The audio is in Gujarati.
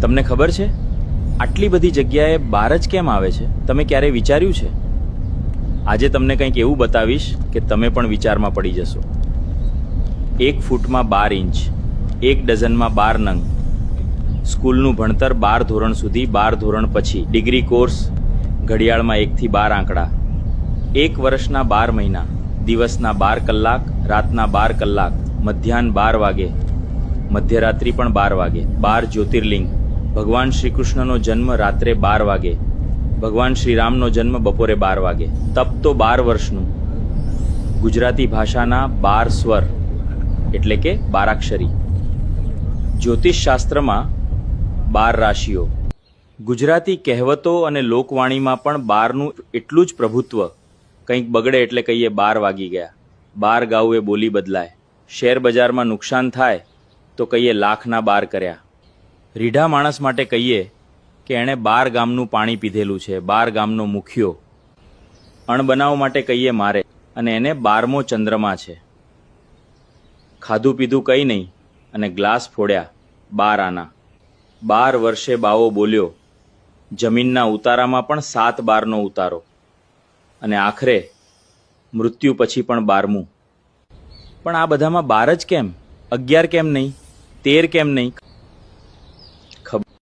તમને ખબર છે આટલી બધી જગ્યાએ બાર જ કેમ આવે છે? તમે ક્યારે વિચાર્યું છે? આજે તમને કંઈક એવું બતાવીશ કે તમે પણ વિચારમાં પડી જશો. 1 ફૂટમાં 12 ઇંચ, 1 ડઝનમાં 12 નંગ, સ્કૂલનું ભણતર 12 ધોરણ સુધી, 12 ધોરણ પછી ડિગ્રી કોર્સ, ઘડિયાળમાં 1 થી 12 આંકડા, 1 વર્ષના 12 મહિના, દિવસના 12 કલાક, રાતના 12 કલાક, મધ્યાહન 12 વાગે, મધ્યરાત્રિ પણ 12 વાગે, 12 જ્યોતિર્લિંગ, ભગવાન શ્રી કૃષ્ણનો જન્મ રાત્રે 12 વાગે, ભગવાન શ્રી રામનો જન્મ બપોરે 12 વાગે, તપ તો 12 વર્ષનું, ગુજરાતી ભાષાના 12 સ્વર એટલે કે 12 અક્ષરી, જ્યોતિષ શાસ્ત્રમાં 12 રાશિઓ, ગુજરાતી કહેવતો અને લોકવાણીમાં પણ 12નું એટલું જ પ્રભુત્વ. કંઈક બગડે એટલે કહીએ 12 વાગી ગયા, 12 ગાઉએ બોલી બદલાય, શેર બજારમાં નુકસાન થાય તો કહીએ લાખના 12 કર્યા, રીઢા માણસ માટે કહીએ કે એણે 12 ગામનું પાણી પીધેલું છે, 12 ગામનો મુખિયો, અણબનાવ માટે કહીએ મારે અને એને 12મો ચંદ્રમા છે, ખાધું પીધું કંઈ નહીં અને ગ્લાસ ફોડ્યા 12 આના, 12 વર્ષે બાવો બોલ્યો, જમીનના ઉતારામાં પણ 7/12નો ઉતારો, અને આખરે મૃત્યુ પછી પણ 12મું. પણ આ બધામાં 12 જ કેમ? 11 કેમ નહીં? 13 કેમ નહીં?